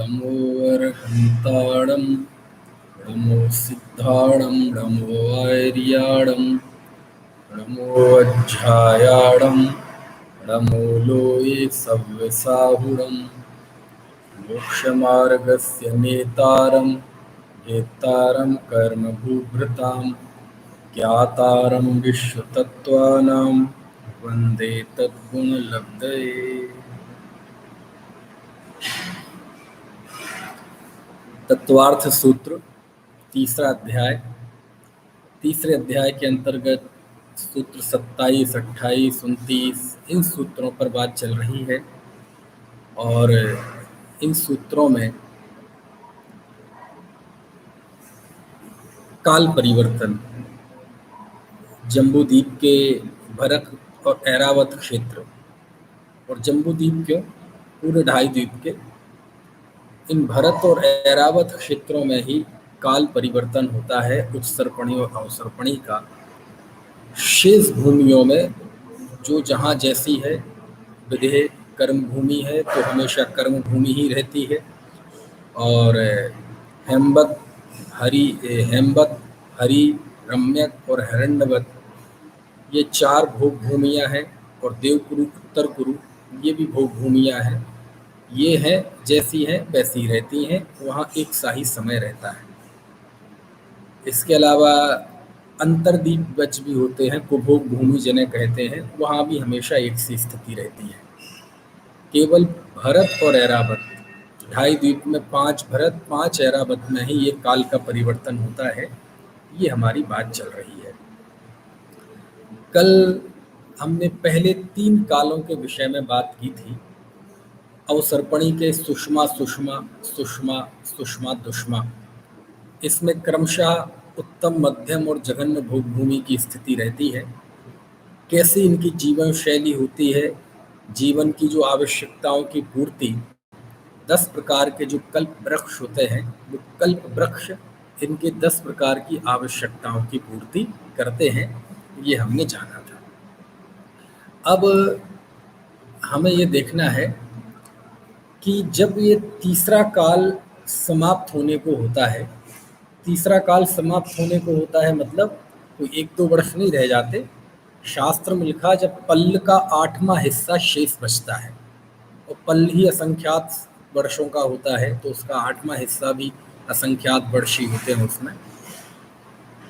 नमो अर्हन्ताणं नमो सिद्धाणं नमो आर्याणं नमो अध्यायाणं नमो लोये सव्यसाहुरं मोक्षमार्गस्य नेतारं कर्मभूभृतां ज्ञातारं विश्वतत्त्वानां वन्दे तद्गुणलब्धये। तत्वार्थ सूत्र तीसरा अध्याय। तीसरे अध्याय के अंतर्गत सूत्र 27, 28, 29 इन सूत्रों पर बात चल रही है और इन सूत्रों में काल परिवर्तन, जम्बूद्वीप के भरत और ऐरावत क्षेत्र और जम्बूद्वीप के पूरे ढाई द्वीप के इन भरत और ऐरावत क्षेत्रों में ही काल परिवर्तन होता है उत्सर्पणी और अवसर्पणी का। शेष भूमियों में जो जहाँ जैसी है, विदेह कर्म भूमि है तो हमेशा कर्म भूमि ही रहती है और हेमवत, हरि, रम्यक और हिरण्यवत ये चार भोग भूमियाँ हैं और देवकुरु, उत्तर कुरु ये भी भोग भूमियाँ हैं। ये हैं जैसी हैं वैसी रहती हैं, वहाँ एक सा ही समय रहता है। इसके अलावा अंतर्दीप वच भी होते हैं, कुभोग भूमि जिन्हें कहते हैं, वहाँ भी हमेशा एक सी स्थिति रहती है। केवल भरत और ऐरावत, ढाई द्वीप में 5 भरत 5 ऐरावत में ही ये काल का परिवर्तन होता है। ये हमारी बात चल रही है। कल हमने पहले 3 कालों के विषय में बात की थी। अवसर्पणी के सुषमा सुषमा सुषमा सुषमा दुष्मा, इसमें क्रमशः उत्तम, मध्यम और जघन्य भोग भूमि की स्थिति रहती है। कैसी इनकी जीवन शैली होती है, जीवन की जो आवश्यकताओं की पूर्ति, 10 प्रकार के जो कल्प वृक्ष होते हैं, वो कल्प वृक्ष इनके 10 प्रकार की आवश्यकताओं की पूर्ति करते हैं, ये हमने जाना था। अब हमें ये देखना है कि जब ये तीसरा काल समाप्त होने को होता है, तीसरा काल समाप्त होने को होता है मतलब कोई 1-2 वर्ष नहीं रह जाते। शास्त्र में लिखा जब पल्ल का 8वां हिस्सा शेष बचता है, और पल्ल ही असंख्यात वर्षों का होता है तो उसका 8वां हिस्सा भी असंख्यात वर्ष ही होते हैं उसमें।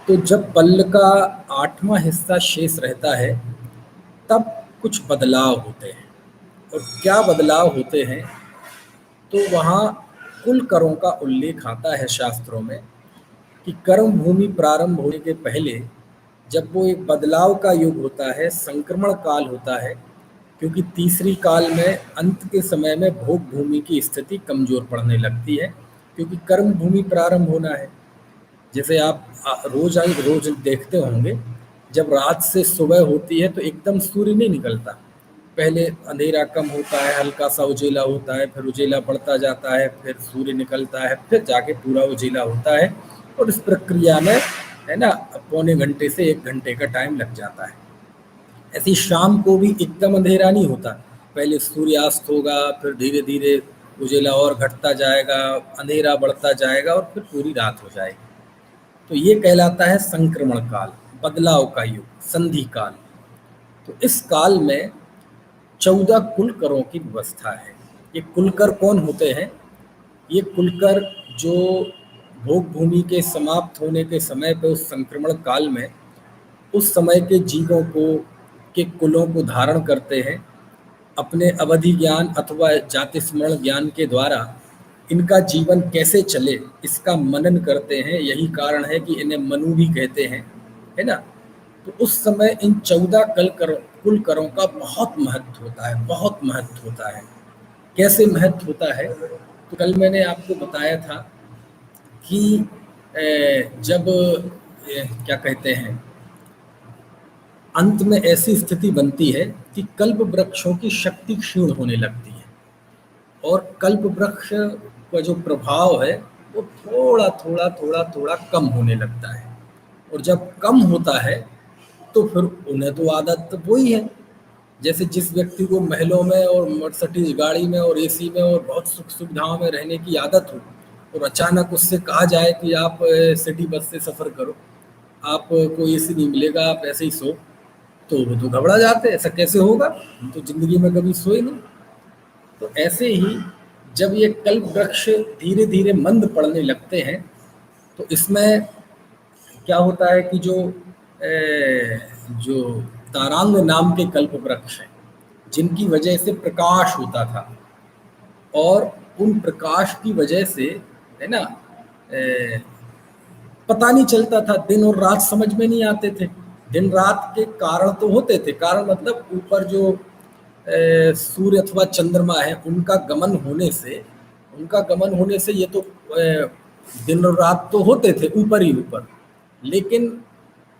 तो जब पल्ल का 8वां हिस्सा शेष रहता है तब कुछ बदलाव होते हैं। और क्या बदलाव होते हैं, तो वहाँ कुल करों का उल्लेख आता है शास्त्रों में कि कर्म भूमि प्रारंभ होने के पहले जब वो एक बदलाव का युग होता है, संक्रमण काल होता है, क्योंकि तीसरी काल में अंत के समय में भोग भूमि की स्थिति कमजोर पड़ने लगती है, क्योंकि कर्म भूमि प्रारंभ होना है। जैसे आप रोज देखते होंगे, जब रात से सुबह होती है तो एकदम सूर्य नहीं निकलता, पहले अंधेरा कम होता है, हल्का सा उजेला होता है, फिर उजेला बढ़ता जाता है, फिर सूर्य निकलता है, फिर जाके पूरा उजेला होता है। और इस प्रक्रिया में है ना, पौने घंटे से 1 घंटे का टाइम लग जाता है। ऐसी शाम को भी एकदम अंधेरा नहीं होता, पहले सूर्यास्त होगा, फिर धीरे धीरे उजेला और घटता जाएगा, अंधेरा बढ़ता जाएगा और फिर पूरी रात हो जाएगी। तो ये कहलाता है संक्रमण काल, बदलाव का युग, संधि काल। तो इस काल में 14 कुलकरों की व्यवस्था है। ये कुलकर कौन होते हैं? ये कुलकर जो भोग भूमि के समाप्त होने के समय पर उस संक्रमण काल में उस समय के जीवों को के कुलों को धारण करते हैं, अपने अवधि ज्ञान अथवा जाति स्मरण ज्ञान के द्वारा इनका जीवन कैसे चले इसका मनन करते हैं। यही कारण है कि इन्हें मनु भी कहते हैं, है ना। तो उस समय इन 14 कुलकरों का बहुत महत्व होता है, बहुत महत्व होता है। कैसे महत्व होता है, तो कल मैंने आपको बताया था कि जब क्या कहते हैं, अंत में ऐसी स्थिति बनती है कि कल्प वृक्षों की शक्ति क्षीण होने लगती है और कल्प वृक्ष का जो प्रभाव है वो थोड़ा थोड़ा थोड़ा थोड़ा कम होने लगता है। और जब कम होता है तो फिर उन्हें तो आदत वही है, जैसे जिस व्यक्ति को महलों में और मर्सिडीज गाड़ी में और एसी में और बहुत सुख सुविधाओं में रहने की आदत हो, और अचानक उससे कहा जाए कि आप सिटी बस से सफ़र करो, आपको एसी नहीं मिलेगा, आप ऐसे ही सो, तो वो तो घबरा जाते हैं, ऐसा कैसे होगा, हम तो ज़िंदगी में कभी सोए नहीं। तो ऐसे ही जब ये कल्प वृक्ष धीरे धीरे मंद पड़ने लगते हैं, तो इसमें क्या होता है कि जो तारांग नाम के कल्प वृक्ष हैं, जिनकी वजह से प्रकाश होता था, और उन प्रकाश की वजह से, है ना, पता नहीं चलता था, दिन और रात समझ में नहीं आते थे। दिन रात के कारण तो होते थे, कारण मतलब ऊपर जो सूर्य अथवा चंद्रमा है, उनका गमन होने से ये तो दिन और रात तो होते थे ऊपर ही ऊपर, लेकिन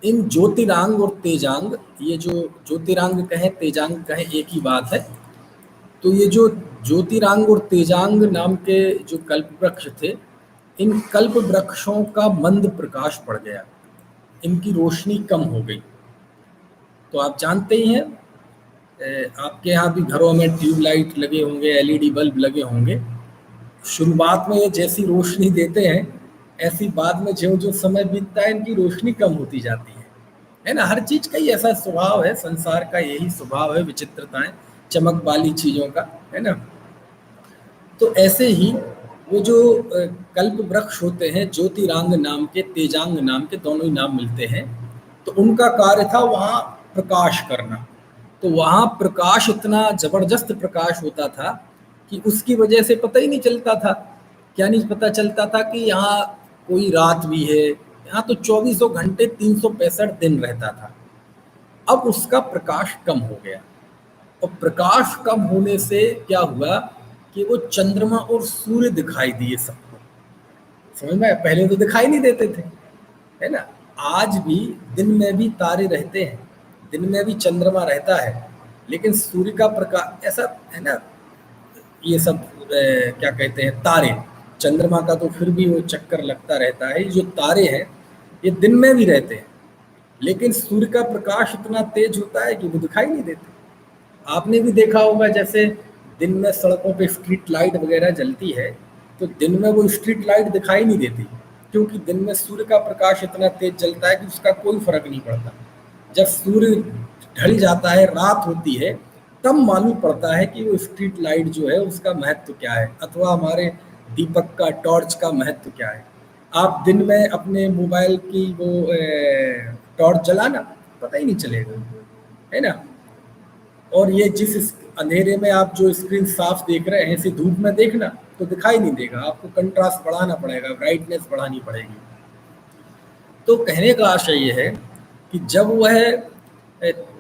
इन ज्योतिरांग और तेजांग, ये जो ज्योतिरांग कहें तेजांग कहें एक ही बात है, तो ये जो ज्योतिरांग और तेजांग नाम के जो कल्प वृक्ष थे, इन कल्प वृक्षों का मंद प्रकाश पड़ गया, इनकी रोशनी कम हो गई। तो आप जानते ही हैं, आपके यहाँ भी घरों में ट्यूबलाइट लगे होंगे, एलईडी बल्ब लगे होंगे। शुरुआत में ये जैसी रोशनी देते हैं, ऐसी बाद में ज्यों ज्यों समय बीतता है इनकी रोशनी कम होती जाती है ना। हर चीज़ का ही ऐसा स्वभाव है, संसार का यही स्वभाव है, विचित्रताएं, चमक वाली चीज़ों का, है ना। तो ऐसे ही वो जो कल्प वृक्ष होते हैं, ज्योतिरांग नाम के, तेजांग नाम के, दोनों ही नाम मिलते हैं, तो उनका कार्य था वहाँ प्रकाश करना। तो वहाँ प्रकाश इतना जबरदस्त प्रकाश होता था कि उसकी वजह से पता ही नहीं चलता था, क्या नहीं पता चलता था कि यहाँ कोई रात भी है, यहाँ तो 24 घंटे 365 दिन रहता था। अब उसका प्रकाश कम हो गया, और प्रकाश कम होने से क्या हुआ कि वो चंद्रमा और सूर्य दिखाई दिए सबको। समझ में? पहले तो दिखाई नहीं देते थे, है ना। आज भी दिन में भी तारे रहते हैं, दिन में भी चंद्रमा रहता है, लेकिन सूर्य का प्रकाश ऐसा है ना, ये सब क्या कहते हैं, तारे, चंद्रमा का तो फिर भी वो चक्कर लगता रहता है, जो तारे हैं ये दिन में भी रहते हैं, लेकिन सूर्य का प्रकाश इतना तेज होता है कि वो दिखाई नहीं देते। आपने भी देखा होगा, जैसे दिन में सड़कों पे स्ट्रीट लाइट वगैरह जलती है, तो दिन में वो स्ट्रीट लाइट दिखाई नहीं देती, क्योंकि दिन में सूर्य का प्रकाश इतना तेज जलता है कि उसका कोई फर्क नहीं पड़ता। जब सूर्य ढल जाता है, रात होती है, तब मालूम पड़ता है कि वो स्ट्रीट लाइट जो है उसका महत्व क्या है, अथवा हमारे दीपक का, टॉर्च का महत्व क्या है। आप दिन में अपने मोबाइल की वो टॉर्च जलाना, पता ही नहीं चलेगा, है ना। और ये जिस अंधेरे में आप जो स्क्रीन साफ देख रहे हैं, इसे धूप में देखना तो दिखाई नहीं देगा, आपको कंट्रास्ट बढ़ाना पड़ेगा, ब्राइटनेस बढ़ानी पड़ेगी। तो कहने का आशय ये है कि जब वह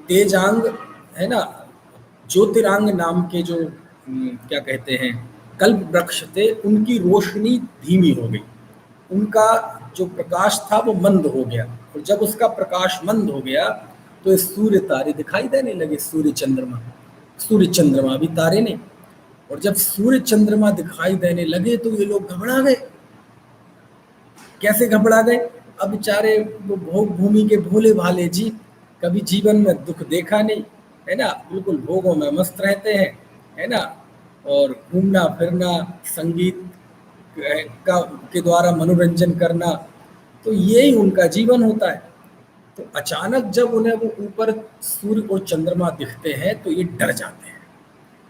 तेजांग, है ना, ज्योतिरांग नाम के जो क्या कहते हैं कल्प वृक्ष थे, उनकी रोशनी धीमी हो गई, उनका जो प्रकाश था वो मंद हो गया, और जब उसका प्रकाश मंद हो गया तो सूर्य तारे दिखाई देने लगे, सूर्य चंद्रमा भी तारे नहीं। और जब सूर्य चंद्रमा दिखाई देने लगे तो ये लोग घबरा गए। कैसे घबरा गए? अब बेचारे वो भोग भूमि के भोले भाले जी, कभी जीवन में दुख देखा नहीं, है ना, बिल्कुल भोगों में मस्त रहते हैं, है ना, और घूमना फिरना, संगीत के द्वारा मनोरंजन करना, तो यही उनका जीवन होता है। तो अचानक जब उन्हें वो ऊपर सूर्य और चंद्रमा दिखते हैं तो ये डर जाते हैं।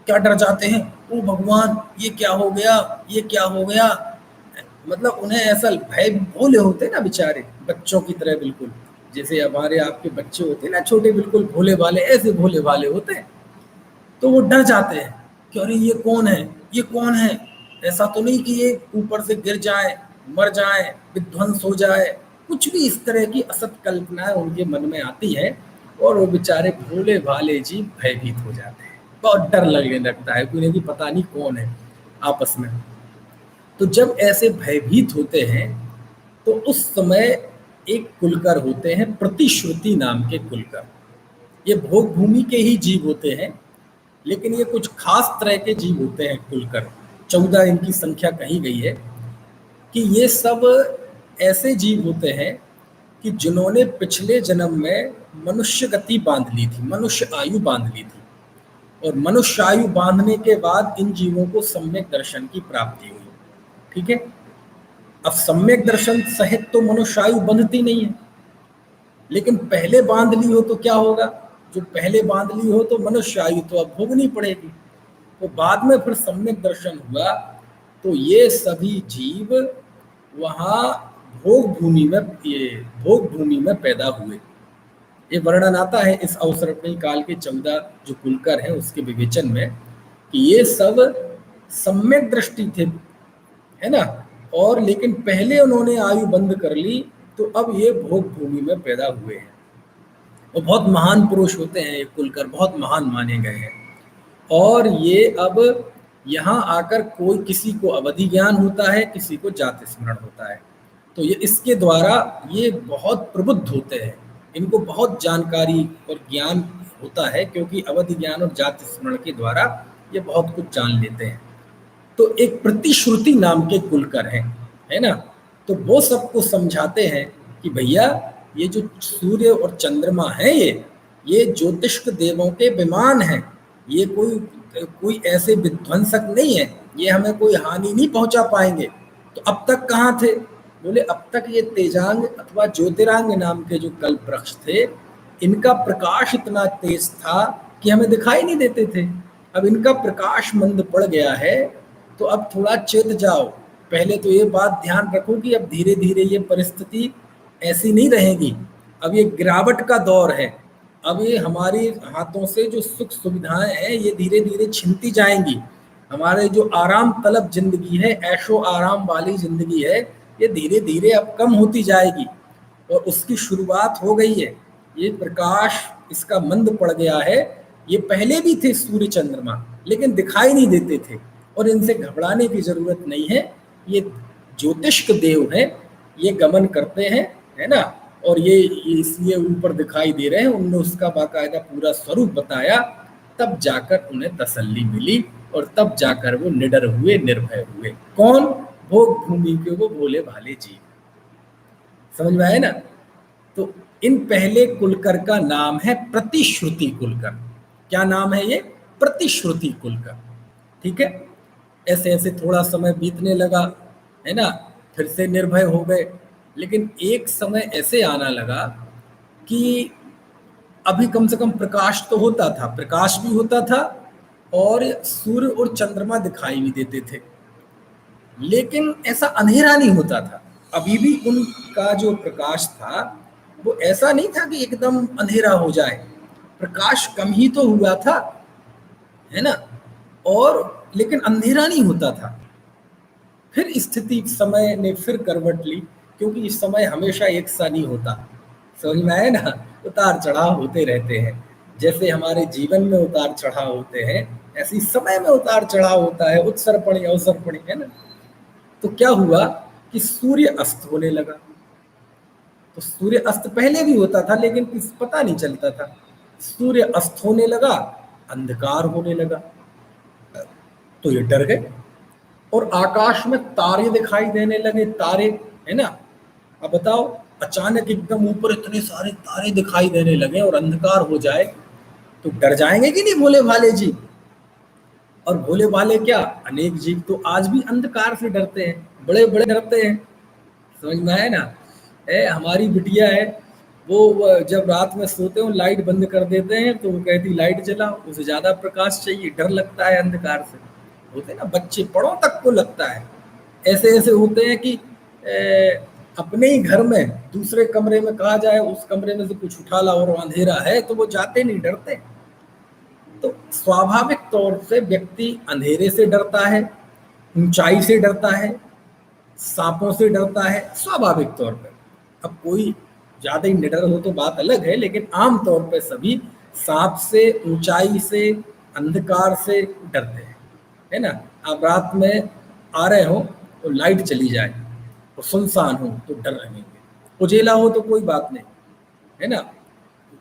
क्या डर जाते हैं? ओ भगवान, ये क्या हो गया, ये क्या हो गया। मतलब उन्हें ऐसा भय, भोले होते हैं ना बेचारे, बच्चों की तरह बिल्कुल, जैसे हमारे आपके बच्चे होते हैं ना छोटे, बिल्कुल भोले भाले, ऐसे भोले भाले होते हैं। तो वो डर जाते हैं कि अरे ये कौन है, ये कौन है, ऐसा तो नहीं कि ये ऊपर से गिर जाए, मर जाए, विध्वंस हो जाए। कुछ भी इस तरह की असत कल्पनाएं उनके मन में आती है, और वो बेचारे भोले भाले जी भयभीत हो जाते हैं, बहुत डर लगने लगता है, उन्हें भी पता नहीं कौन है आपस में। तो जब ऐसे भयभीत होते हैं तो उस समय एक कुलकर होते हैं, प्रतिश्रुति नाम के कुलकर। ये भोग भूमि के ही जीव होते हैं, लेकिन ये कुछ खास तरह के जीव होते हैं कुलकर। 14 इनकी संख्या कही गई है कि ये सब ऐसे जीव होते हैं कि जिन्होंने पिछले जन्म में मनुष्य गति बांध ली थी, मनुष्य आयु बांध ली थी। और मनुष्य आयु बांधने के बाद इन जीवों को सम्यक दर्शन की प्राप्ति हुई। ठीक है, अब सम्यक दर्शन सहित तो मनुष्य आयु बंधती नहीं है, लेकिन पहले बांध ली हो तो क्या होगा, जो पहले बांध ली हो तो मनुष्य आयु तो अब भोगनी पड़ेगी। तो बाद में फिर सम्यक दर्शन हुआ तो ये सभी जीव वहाँ भोग भूमि में पैदा हुए। ये वर्णन आता है इस अवसर्पणी काल के 14 जो कुलकर हैं उसके विवेचन में कि ये सब सम्यक दृष्टि थे, है ना, और लेकिन पहले उन्होंने आयु बंद कर ली तो अब ये भोग भूमि में पैदा हुए हैं। वो बहुत महान पुरुष होते हैं, ये कुलकर बहुत महान माने गए हैं। और ये अब यहाँ आकर कोई किसी को अवधि ज्ञान होता है, किसी को जाति स्मरण होता है, तो ये इसके द्वारा ये बहुत प्रबुद्ध होते हैं, इनको बहुत जानकारी और ज्ञान होता है, क्योंकि अवधि ज्ञान और जाति स्मरण के द्वारा ये बहुत कुछ जान लेते हैं। तो एक प्रतिश्रुति नाम के कुलकर हैं, है ना, तो वो सबको समझाते हैं कि भैया ये जो सूर्य और चंद्रमा है ये ज्योतिष्क देवों के विमान हैं, ये कोई ऐसे विध्वंसक नहीं है, ये हमें कोई हानि नहीं पहुंचा पाएंगे। तो अब तक कहाँ थे, बोले अब तक ये तेजांग अथवा ज्योतिरांग नाम के जो कल्प वृक्ष थे, इनका प्रकाश इतना तेज था कि हमें दिखाई नहीं देते थे। अब इनका प्रकाश मंद पड़ गया है, तो अब थोड़ा चेत जाओ। पहले तो ये बात ध्यान रखो कि अब धीरे धीरे ये परिस्थिति ऐसी नहीं रहेगी, अब ये गिरावट का दौर है। अब ये हमारे हाथों से जो सुख सुविधाएं हैं ये धीरे धीरे छिनती जाएंगी। हमारे जो आराम तलब जिंदगी है, ऐशो आराम वाली जिंदगी है, ये धीरे धीरे अब कम होती जाएगी और उसकी शुरुआत हो गई है। ये प्रकाश इसका मंद पड़ गया है। ये पहले भी थे सूर्य चंद्रमा, लेकिन दिखाई नहीं देते थे, और इनसे घबराने की जरूरत नहीं है। ये ज्योतिष्क देव हैं, ये गमन करते हैं, है ना, और ये इसलिए ऊपर दिखाई दे रहे हैं। उन्होंने उसका बाकायदा पूरा स्वरूप बताया, तब जाकर उन्हें तसल्ली मिली और तब जाकर वो निडर हुए, निर्भय हुए। कौन, भोग भूमि के वो भोले भाले जीव। समझ में आए ना। तो इन पहले कुलकर का नाम है प्रतिश्रुति कुलकर। क्या नाम है ये, प्रतिश्रुति कुलकर। ठीक है, ऐसे ऐसे थोड़ा समय बीतने लगा, है ना, फिर से निर्भय हो गए। लेकिन एक समय ऐसे आना लगा कि अभी कम से कम प्रकाश तो होता था, प्रकाश भी होता था और सूर्य और चंद्रमा दिखाई भी देते थे, लेकिन ऐसा अंधेरा नहीं होता था। अभी भी उनका जो प्रकाश था वो ऐसा नहीं था कि एकदम अंधेरा हो जाए, प्रकाश कम ही तो हुआ था, है ना, और लेकिन अंधेरा नहीं होता था। फिर स्थिति समय ने फिर करवट ली, क्योंकि इस समय हमेशा एक सा नहीं होता। समझ में आए ना, उतार चढ़ाव होते रहते हैं। जैसे हमारे जीवन में उतार चढ़ाव होते हैं, ऐसे समय में उतार चढ़ाव होता है, उत्सर्पणी अवसर्पणी, है ना। तो क्या हुआ कि सूर्य अस्त होने लगा। तो सूर्य अस्त पहले भी होता था, लेकिन किस पता नहीं चलता था। सूर्य अस्त होने लगा, अंधकार होने लगा, तो ये डर गए और आकाश में तारे दिखाई देने लगे। तारे, है ना, अब बताओ, अचानक एकदम ऊपर इतने सारे तारे दिखाई देने लगे और अंधकार हो जाए तो डर जाएंगे कि नहीं भोले भाले जी। और भोले भाले क्या, अनेक जीव तो आज भी अंधकार से डरते हैं, बड़े बड़े डरते हैं। समझ में आया ना। हमारी बिटिया है, वो जब रात में सोते हो लाइट बंद कर देते हैं तो वो कहती लाइट जलाओ, उसे ज्यादा प्रकाश चाहिए, डर लगता है अंधकार से। होते ना बच्चे, बड़ों तक को लगता है। ऐसे ऐसे होते हैं कि अपने ही घर में दूसरे कमरे में कहा जाए उस कमरे में से कुछ उठा ला और अंधेरा है तो वो जाते नहीं, डरते। तो स्वाभाविक तौर से व्यक्ति अंधेरे से डरता है, ऊंचाई से डरता है, सांपों से डरता है, स्वाभाविक तौर पर। अब कोई ज्यादा ही निडर हो तो बात अलग है, लेकिन आम तौर पर सभी सांप से, ऊंचाई से, अंधकार से डरते हैं, है ना। आप रात में आ रहे हो तो लाइट चली जाए और सुनसान हो तो डर रहेंगे। उजेला हो तो कोई बात नहीं, है ना,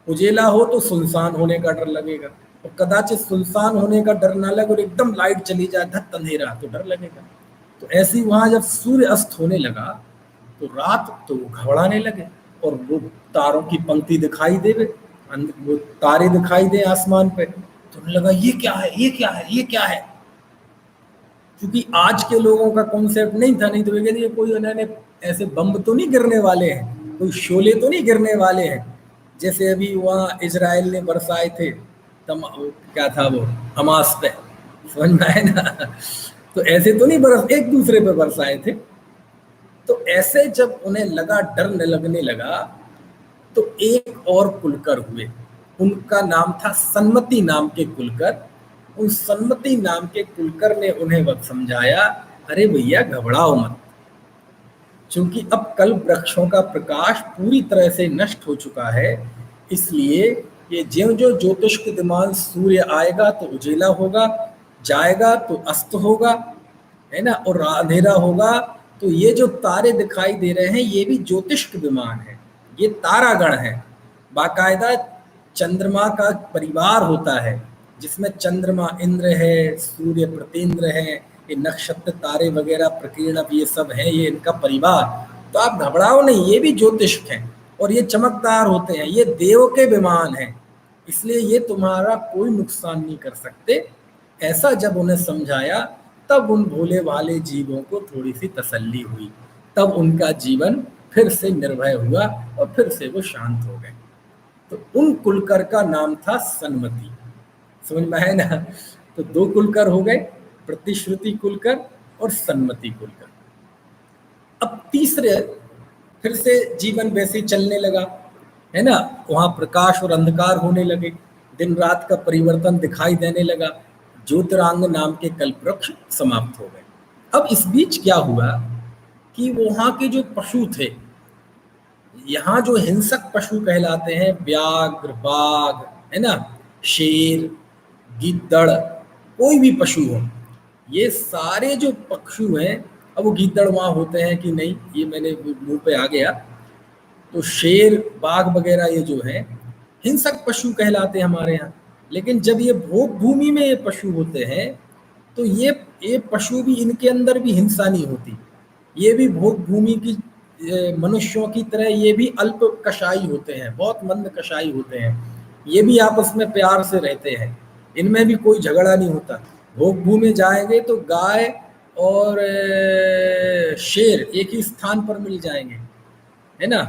उजेला हो तो सुनसान होने का डर लगेगा, और कदाचित सुनसान होने का डर ना लगे और एकदम लाइट चली जाए, धत अंधेरा, तो डर लगेगा। तो ऐसे ही वहां जब सूर्य अस्त होने लगा तो रात तो घबराने लगे और वो तारों की पंक्ति दिखाई देवे, वो तारे दिखाई दे आसमान पे, तो उन्हें लगा ये क्या है, ये क्या है, ये क्या है। क्योंकि आज के लोगों का कॉन्सेप्ट नहीं था, नहीं तो वे कहते कोई उन्होंने ऐसे बम तो नहीं गिरने वाले हैं, कोई शोले तो नहीं गिरने वाले हैं, जैसे अभी वहाँ इजराइल ने बरसाए थे क्या था वो, हमास पे, समझ में आए ना। तो ऐसे तो नहीं बरस एक दूसरे पे बरसाए थे। तो ऐसे जब उन्हें लगा, डर लगने लगा, तो एक और कुलकर हुए, उनका नाम था सन्मति नाम के कुलकर। उन सन्मति नाम के कुलकर ने उन्हें वक्त समझाया, अरे भैया घबराओ मत, क्योंकि अब कल्प वृक्षों का प्रकाश पूरी तरह से नष्ट हो चुका है, इसलिए ये ज्यों ज्यों ज्योतिष के दिमाग सूर्य आएगा तो उजेला होगा, जाएगा तो अस्त होगा, है ना, और अंधेरा होगा। तो ये जो तारे दिखाई दे रहे हैं ये भी ज्योतिष के विमान है, ये तारागण है। बाकायदा चंद्रमा का परिवार होता है, जिसमें चंद्रमा इंद्र है, सूर्य प्रतीन्द्र है, ये नक्षत्र तारे वगैरह प्रकीर्णक ये सब हैं, ये इनका परिवार। तो आप घबराओ नहीं, ये भी ज्योतिष हैं और ये चमकदार होते हैं, ये देव के विमान हैं, इसलिए ये तुम्हारा कोई नुकसान नहीं कर सकते। ऐसा जब उन्हें समझाया, तब उन भोले भाले जीवों को थोड़ी सी तसल्ली हुई, तब उनका जीवन फिर से निर्भय हुआ और फिर से वो शांत हो गए। तो उन कुलकर का नाम था सन्मति, समझ में आया ना। तो दो कुलकर हो गए, प्रतिश्रुति कुलकर और सन्मति कुलकर। अब तीसरे फिर से जीवन वैसे ही चलने लगा, है ना, वहां प्रकाश और अंधकार होने लगे, दिन रात का परिवर्तन दिखाई देने लगा, ज्योतिरांग नाम के कल्पवृक्ष समाप्त हो गए। अब इस बीच क्या हुआ कि वहां के जो पशु थे, यहाँ जो हिंसक पशु कहलाते हैं, व्याघ्र, बाघ, है ना, शेर, गीदड़, कोई भी पशु हो, ये सारे जो पशु हैं, अब वो गीदड़ वहाँ होते हैं कि नहीं ये मैंने मुंह पे आ गया, तो शेर, बाघ वगैरह ये जो है हिंसक पशु कहलाते हैं हमारे यहाँ। लेकिन जब ये भोग भूमि में ये पशु होते हैं, तो ये पशु भी, इनके अंदर भी हिंसा नहीं होती, ये भी भोग भूमि की मनुष्यों की तरह ये भी अल्प कशाई होते हैं, बहुत मंद कशाई होते हैं, ये भी आपस में प्यार से रहते हैं, इनमें भी कोई झगड़ा नहीं होता। भोग भूमि जाएंगे तो गाय और शेर एक ही स्थान पर मिल जाएंगे, है ना।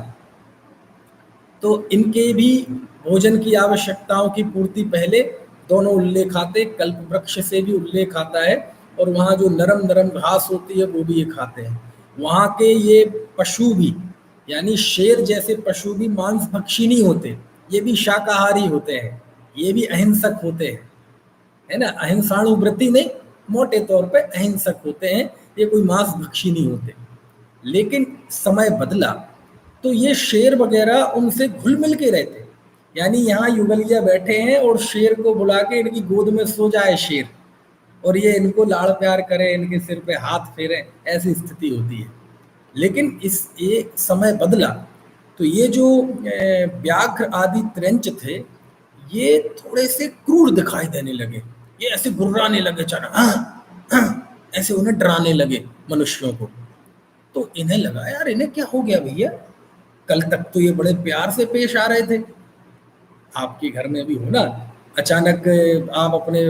तो इनके भी भोजन की आवश्यकताओं की पूर्ति पहले दोनों उल्लेख आते, कल्प वृक्ष से भी उल्लेख आता है, और वहाँ जो नरम नरम घास होती है वो भी ये खाते हैं। वहाँ के ये पशु भी, यानी शेर जैसे पशु भी मांस भक्षी नहीं होते, ये भी शाकाहारी होते हैं, ये भी अहिंसक होते हैं, है ना, अहिंसाणुव्रती नहीं, मोटे तौर पे अहिंसक होते हैं, ये कोई मांस भक्षी नहीं होते। लेकिन समय बदला तो ये शेर वगैरह उनसे घुल मिल के रहते, यानी यहाँ युगलिया बैठे हैं और शेर को बुला के इनकी गोद में सो जाए शेर, और ये इनको लाड़ प्यार करे, इनके सिर पे हाथ फेरे, ऐसी स्थिति होती है। लेकिन इस एक समय बदला तो ये जो व्याघ्र आदि त्रंच थे, ये थोड़े से क्रूर दिखाई देने लगे, ये ऐसे गुर्राने लगे, ऐसे उन्हें डराने लगे मनुष्यों को। तो इन्हें लगा यार इन्हें क्या हो गया भैया, कल तक तो ये बड़े प्यार से पेश आ रहे थे, आपके घर में भी हो ना, अचानक आप अपने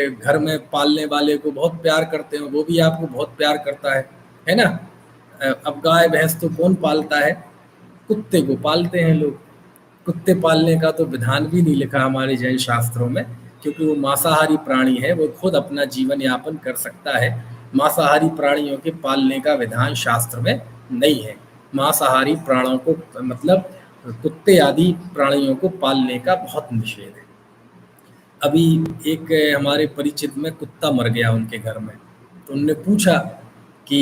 घर में पालने वाले को बहुत प्यार करते हो, वो भी आपको बहुत प्यार करता है ना। अब गाय भैंस तो कौन पालता है, कुत्ते को पालते हैं लोग। कुत्ते पालने का तो विधान भी नहीं लिखा हमारे जैन शास्त्रों में, क्योंकि वो मांसाहारी प्राणी है, वो खुद अपना जीवन यापन कर सकता है। मांसाहारी प्राणियों के पालने का विधान शास्त्र में नहीं है। मांसाहारी प्राणों को, मतलब कुत्ते आदि प्राणियों को पालने का बहुत निषेध है। अभी एक हमारे परिचित में कुत्ता मर गया उनके घर में, तो उनने पूछा कि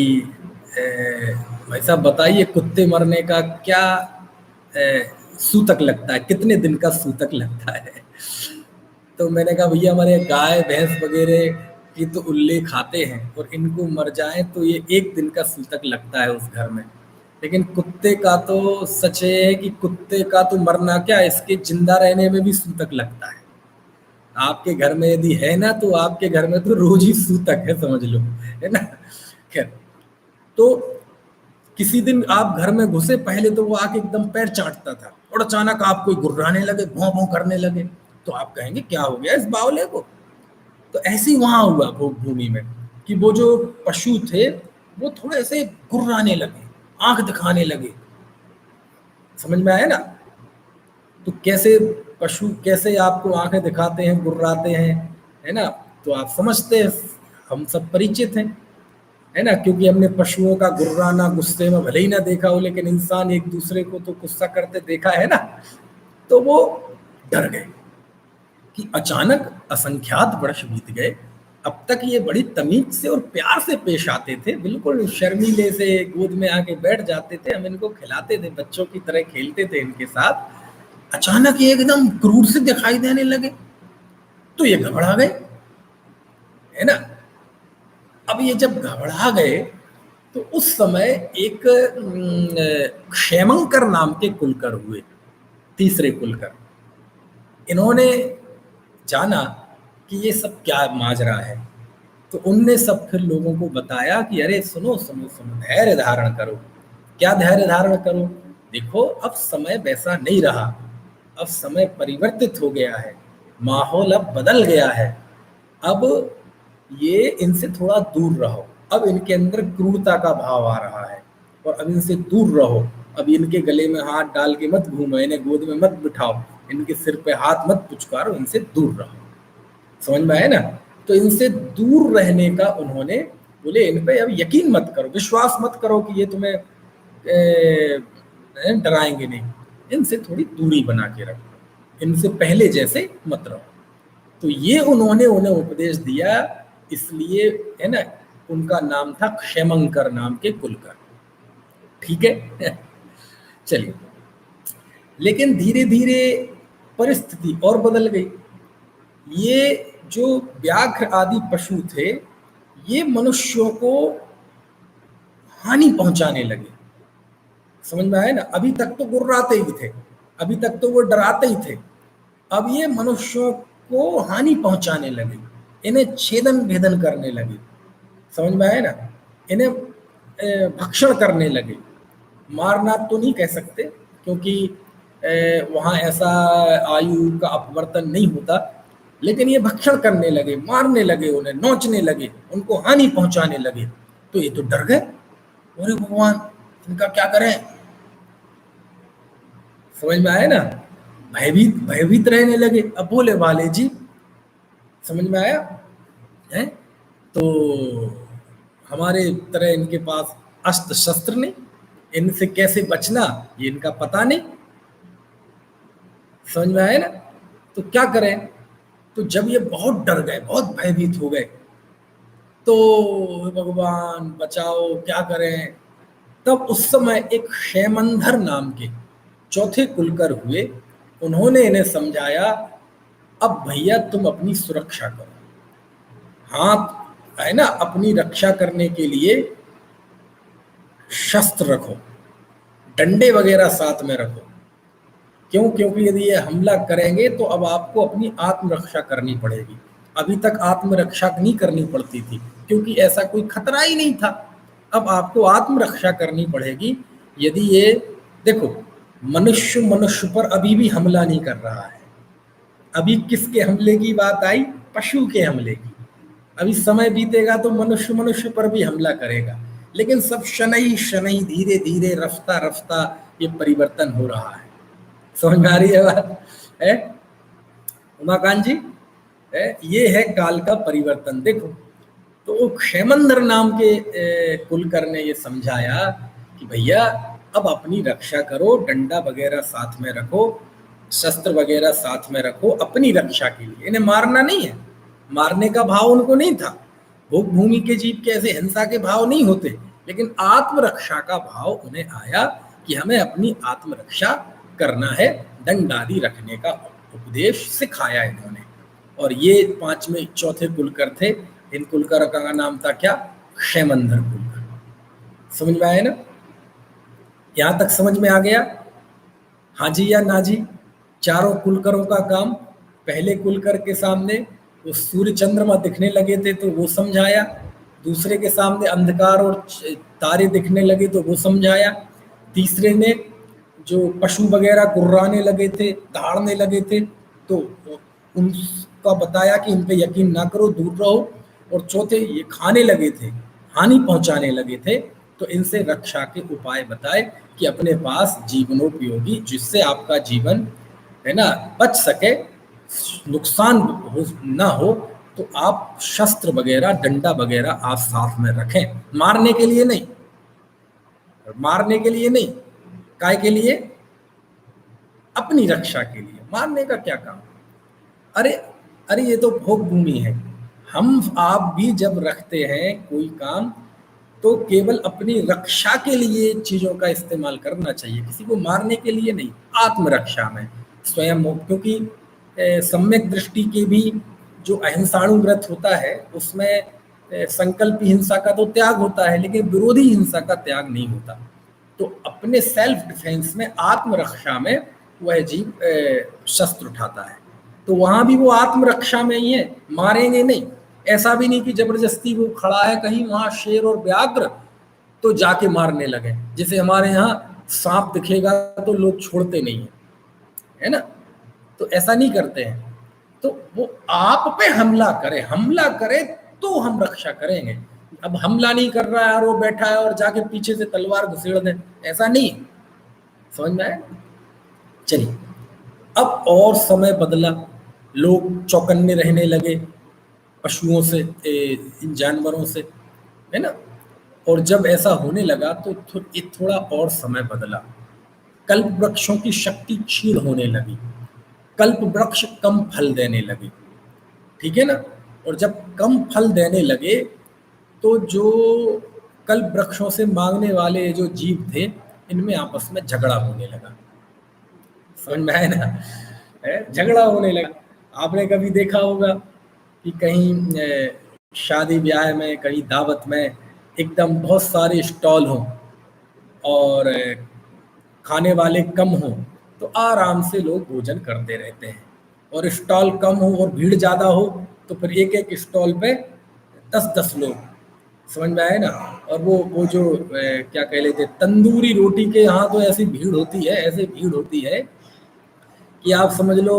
भाई साहब बताइए कुत्ते मरने का क्या सूतक लगता है, कितने दिन का सूतक लगता है। तो मैंने कहा भैया हमारे गाय भैंस वगैरह की तो उल्लेख आते हैं, और इनको मर जाए तो ये एक दिन का सूतक लगता है उस घर में, लेकिन कुत्ते का तो सच है कि कुत्ते का तो मरना क्या, इसके जिंदा रहने में भी सूतक लगता है। आपके घर में यदि है ना, तो आपके घर में तो रोज ही सूतक है, समझ लो, है ना। खैर, तो किसी दिन आप घर में घुसे, पहले तो वो आके एकदम पैर चाटता था, और अचानक आप कोई गुर्राने लगे, भौं भौं करने लगे, तो आप कहेंगे क्या हो गया इस बावले को। तो ऐसे ही वहां हुआ भोग भूमि में कि वो जो पशु थे वो थोड़े से गुर्राने लगे, आंख दिखाने लगे। समझ में आया ना। तो कैसे पशु कैसे आपको आंखें दिखाते हैं, गुर्राते हैं, है ना। तो आप समझते हैं, हम सब परिचित हैं, है ना, क्योंकि हमने पशुओं का गुर्राना गुस्से में भले ही ना देखा हो, लेकिन इंसान एक दूसरे को तो गुस्सा करते देखा है ना। तो वो डर गए कि अचानक असंख्यात वर्ष बीत गए। अब तक ये बड़ी तमीज से और प्यार से पेश आते थे, बिल्कुल शर्मीले से गोद में आके बैठ जाते थे, हम इनको खिलाते थे, बच्चों की तरह खेलते थे इनके साथ। अचानक ये एकदम क्रूर से दिखाई देने लगे, तो ये घबरा गए, है ना। अब ये जब घबरा गए तो उस समय एक क्षेमंकर नाम के कुलकर हुए, तीसरे कुलकर। इन्होंने जाना कि ये सब क्या माजरा है, तो उनने सब फिर लोगों को बताया कि अरे सुनो सुनो सुनो, धैर्य धारण करो। क्या धैर्य धारण करो? देखो अब समय वैसा नहीं रहा, अब समय परिवर्तित हो गया है, माहौल अब बदल गया है। अब ये इनसे थोड़ा दूर रहो, अब इनके अंदर क्रूरता का भाव आ रहा है, और अब इनसे दूर रहो। अब इनके गले में हाथ डाल के मत घूमो, इन्हें गोद में मत बिठाओ, इनके सिर पे हाथ मत पुचकारो, इनसे दूर रहो। समझ में आया ना। तो इनसे दूर रहने का उन्होंने बोले, इन पे अब यकीन मत करो, विश्वास मत करो कि ये तुम्हें डराएंगे नहीं, इनसे थोड़ी दूरी बना के रखो, इनसे पहले जैसे मत रहो। तो ये उन्होंने उन्हें उपदेश दिया, इसलिए, है ना, उनका नाम था क्षेमंकर नाम के कुलकर। ठीक है। चलिए, लेकिन धीरे धीरे परिस्थिति और बदल गई। ये जो व्याघ्र आदि पशु थे, ये मनुष्यों को हानि पहुंचाने लगे। समझ में आया ना। अभी तक तो गुर्राते ही थे, अभी तक तो वो डराते ही थे, अब ये मनुष्यों को हानि पहुंचाने लगे, इन्हें छेदन भेदन करने लगे। समझ में आया ना। इन्हें भक्षण करने लगे। मारना तो नहीं कह सकते, क्योंकि वहाँ ऐसा आयु का अपवर्तन नहीं होता, लेकिन ये भक्षण करने लगे, मारने लगे, उन्हें नोचने लगे, उनको हानि पहुंचाने लगे। तो ये तो डर गए, अरे भगवान इनका क्या करें। समझ में आया ना। भयभीत भयभीत रहने लगे। अब बोले वाले जी, समझ में आया है, तो हमारे तरह इनके पास अस्त्र शस्त्र नहीं, इनसे कैसे बचना ये इनका पता नहीं। समझ में आया ना। तो क्या करें। तो जब ये बहुत डर गए, बहुत भयभीत हो गए, तो भगवान बचाओ क्या करें। तब उस समय एक क्षेमंधर नाम के चौथे कुलकर हुए, उन्होंने इन्हें समझाया, अब भैया तुम अपनी सुरक्षा करो, हाथ, है ना, अपनी रक्षा करने के लिए शस्त्र रखो, डंडे वगैरह साथ में रखो। क्यों? क्योंकि यदि ये हमला करेंगे तो अब आपको अपनी आत्मरक्षा करनी पड़ेगी। अभी तक आत्मरक्षा नहीं करनी पड़ती थी, क्योंकि ऐसा कोई खतरा ही नहीं था। अब आपको आत्मरक्षा करनी पड़ेगी। यदि ये, देखो, मनुष्य मनुष्य पर अभी भी हमला नहीं कर रहा है। अभी किसके हमले की बात आई? पशु के हमले की। अभी समय बीतेगा तो मनुष्य मनुष्य पर भी हमला करेगा, लेकिन सब शनई शनई, धीरे धीरे, रफ्ता रफ्ता ये परिवर्तन हो रहा है। समझ में आ रही है बात है उमाकांत जी? है, ये है काल का परिवर्तन। देखो, तो क्षेमंदर नाम के कुलकर ने ये समझाया कि भैया अब अपनी रक्षा करो, डंडा वगैरह साथ में रखो, शस्त्र वगैरह साथ में रखो, अपनी रक्षा के लिए। इन्हें मारना नहीं है, मारने का भाव उनको नहीं था। भोग भूमि के जीव के ऐसे हिंसा के भाव नहीं होते, लेकिन आत्मरक्षा का भाव उन्हें आया कि हमें अपनी आत्मरक्षा करना है। दंड आदि रखने का उपदेश सिखाया इन्होंने। और ये पांचवें चौथे कुलकर थे। इन कुलकर का नाम था क्या? क्षेमंधर कुलकर। समझ में आया ना? यहां तक समझ में आ गया? हाँ जी या ना जी? चारों कुलकरों का काम। पहले कुलकर के सामने वो सूर्य चंद्रमा दिखने लगे थे तो वो समझाया, दूसरे के सामने अंधकार और तारे दिखने लगे तो वो समझाया, तीसरे ने जो पशु वगैरह गुर्राने लगे थे, दहाड़ने लगे थे, तो उनका बताया कि इन पे यकीन ना करो, दूर रहो। और चौथे, ये खाने लगे थे, हानि पहुंचाने लगे थे, तो इनसे रक्षा के उपाय बताए कि अपने पास जीवनोपयोगी, जिससे आपका जीवन है ना बच सके, नुकसान ना हो, तो आप शस्त्र वगैरह, डंडा वगैरह आप साथ में रखें, मारने के लिए नहीं, मारने के लिए नहीं, काय के लिए? अपनी रक्षा के लिए। मारने का क्या काम? अरे अरे, ये तो भोग भूमि है। हम आप भी जब रखते हैं कोई काम, तो केवल अपनी रक्षा के लिए चीजों का इस्तेमाल करना चाहिए, किसी को मारने के लिए नहीं, आत्मरक्षा में स्वयं। क्योंकि सम्यक दृष्टि के भी जो अहिंसाणु व्रत होता है, उसमें संकल्प हिंसा का तो त्याग होता है, लेकिन विरोधी हिंसा का त्याग नहीं होता। तो अपने सेल्फ डिफेंस में, आत्मरक्षा में वह जीव शस्त्र उठाता है। तो वहां भी वो आत्मरक्षा में ही है, मारेंगे नहीं। ऐसा भी नहीं कि जबरदस्ती वो खड़ा है कहीं वहां शेर और व्याघ्र, तो जाके मारने लगे। जैसे हमारे यहाँ सांप दिखेगा तो लोग छोड़ते नहीं है ना, तो ऐसा नहीं करते हैं। तो वो आप पे हमला करे तो हम रक्षा करेंगे। अब हमला नहीं कर रहा है और वो बैठा है और जाके पीछे से तलवार घुसेड़ दे, ऐसा नहीं। समझ में आया? चलिए, अब और समय बदला, लोग चौकन्ने रहने लगे पशुओं से, इन जानवरों से, है ना। और जब ऐसा होने लगा तो थोड़ा और समय बदला। कल्प वृक्षों की शक्ति क्षीण होने लगी, कल्प वृक्ष कम फल देने लगे, ठीक है ना। और जब कम फल देने लगे, तो जो कल्प वृक्षों से मांगने वाले जो जीव थे, इनमें आपस में झगड़ा होने लगा। समझ में आया ना? झगड़ा होने लगा। आपने कभी देखा होगा कि कहीं शादी ब्याह में, कहीं दावत में एकदम बहुत सारे स्टॉल हों और खाने वाले कम हों, तो आराम से लोग भोजन करते रहते हैं। और स्टॉल कम हो और भीड़ ज़्यादा हो, तो फिर एक एक स्टॉल पे 10-10 लोग। समझ में आए ना? और वो जो क्या कह लेते, तंदूरी रोटी के यहाँ तो ऐसी भीड़ होती है, ऐसी भीड़ होती है कि आप समझ लो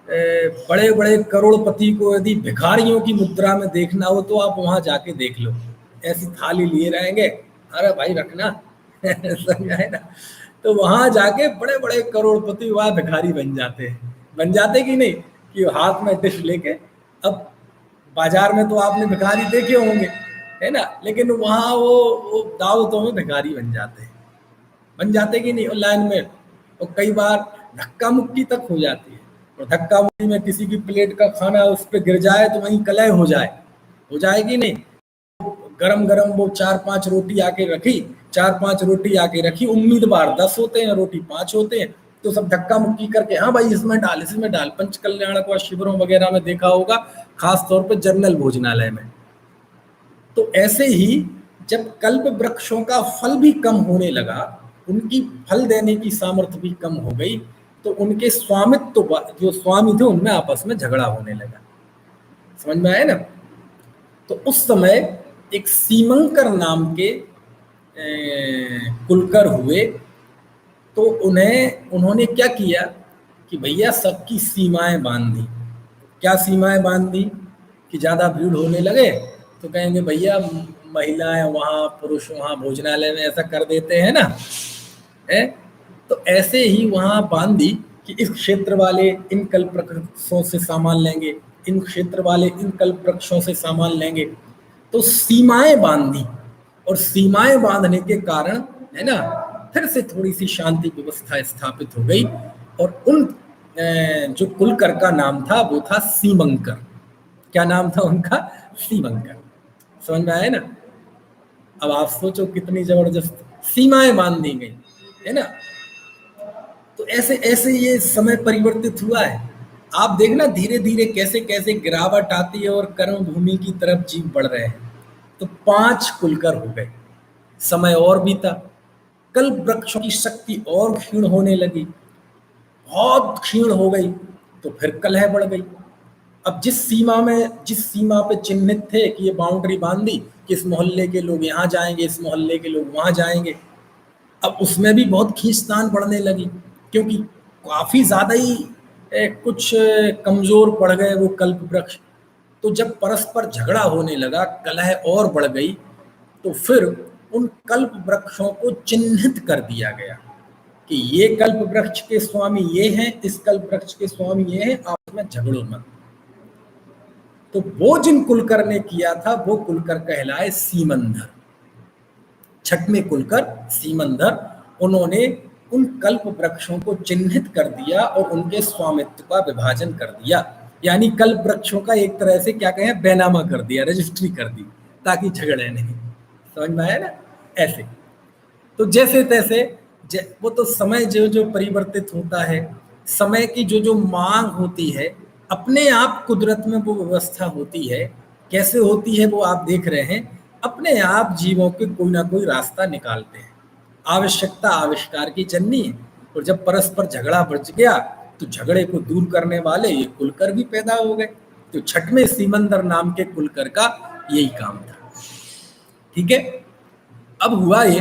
बड़े बड़े करोड़पति को यदि भिखारियों की मुद्रा में देखना हो, तो आप वहां जाके देख लो, ऐसी थाली लिए रहेंगे, अरे भाई रखना। समझाए ना? तो वहां जाके बड़े बड़े करोड़पति वहां भिखारी बन जाते हैं। बन जाते कि नहीं, कि हाथ में डिश लेके। अब बाजार में तो आपने भिखारी देखे होंगे, है ना, लेकिन वहां वो दावतों में भिखारी बन जाते हैं। बन जाते कि नहीं? और लाइन में, और कई बार धक्का मुक्की तक हो जाती है। और धक्का मुक्की में किसी की प्लेट का खाना उस पर गिर जाए तो वहीं कलह हो जाए कि नहीं। गरम गरम वो 4-5 रोटी आके रखी, 4-5 रोटी आके रखी, उम्मीदवार 10 होते हैं, रोटी 5 होते हैं, तो सब धक्का मुक्की करके, हाँ भाई इसमें डाल, इसमें डाल। पंच कल्याण शिविरों वगैरह में देखा होगा, खास तौर पर जनरल भोजनालय में। तो ऐसे ही जब कल्प वृक्षों का फल भी कम होने लगा, उनकी फल देने की सामर्थ्य भी कम हो गई, तो उनके स्वामित्व, जो स्वामी थे, उनमें आपस में झगड़ा होने लगा। समझ में आया ना? तो उस समय एक सीमंकर नाम के कुलकर हुए। तो उन्होंने क्या किया कि भैया सबकी सीमाएं बांध दी। क्या सीमाएं बांध दी? कि ज़्यादा भीड़ होने लगे तो कहेंगे भैया महिलाएं वहाँ, पुरुष वहाँ भोजनालय में, ऐसा कर देते हैं ना, है। तो ऐसे ही वहाँ बांध दी कि इस क्षेत्र वाले इन कल्प वृक्षों से सामान लेंगे, इन क्षेत्र वाले इन कल्प वृक्षों से सामान लेंगे। तो सीमाएं बांध दी, और सीमाएं बांधने के कारण, है ना, फिर से थोड़ी सी शांति व्यवस्था स्थापित हो गई। और उन जो कुलकर का नाम था वो था सीमंकर। क्या नाम था उनका? सीमंकर। समझ में आया ना? अब आप सोचो कितनी जबरदस्त सीमाएं बांध दी गई, है ना। तो ऐसे ऐसे ये समय परिवर्तित हुआ है। आप देखना धीरे धीरे कैसे कैसे गिरावट आती है और कर्म भूमि की तरफ जीव बढ़ रहे हैं। तो 5 कुलकर हो गए, समय और बीता, कल्प वृक्षों की शक्ति और क्षीण होने लगी, बहुत क्षीण हो गई। तो फिर कलह बढ़ गई। अब जिस सीमा पे चिन्हित थे कि ये बाउंड्री बांध दी कि इस मोहल्ले के लोग यहाँ जाएंगे, इस मोहल्ले के लोग वहाँ जाएंगे, अब उसमें भी बहुत खींचतान बढ़ने लगी, क्योंकि काफ़ी ज़्यादा ही कुछ कमजोर पड़ गए वो कल्प वृक्ष। तो जब परस्पर झगड़ा होने लगा, कलह और बढ़ गई, तो फिर उन कल्प वृक्षों को चिन्हित कर दिया गया कि ये कल्प वृक्ष के स्वामी ये हैं, इस कल्प वृक्ष के स्वामी ये हैं, आपस में झगड़ो मत। तो वो जिन कुलकर ने किया था वो कुलकर कहलाए सीमंधर, छठवें कुलकर सीमंधर। उन्होंने उन कल्प वृक्षों को चिन्हित कर दिया और उनके स्वामित्व का विभाजन कर दिया, यानी कल्प वृक्षों का एक तरह से क्या कहें, बैनामा कर दिया, रजिस्ट्री कर दी, ताकि झगड़े नहीं। समझ में आया ना? ऐसे तो जैसे तैसे वो तो समय जो जो परिवर्तित होता है, समय की जो जो मांग होती है, अपने आप कुदरत में वो व्यवस्था होती है। कैसे होती है वो आप देख रहे हैं, अपने आप जीवों के कोई ना कोई रास्ता निकालते हैं। आवश्यकता आविष्कार की जननी है, और जब परस्पर झगड़ा बढ़ गया तो झगड़े को दूर करने वाले ये कुलकर भी पैदा हो गए। तो छठवें सीमंदर नाम के कुलकर का यही काम था। ठीक है, अब हुआ ये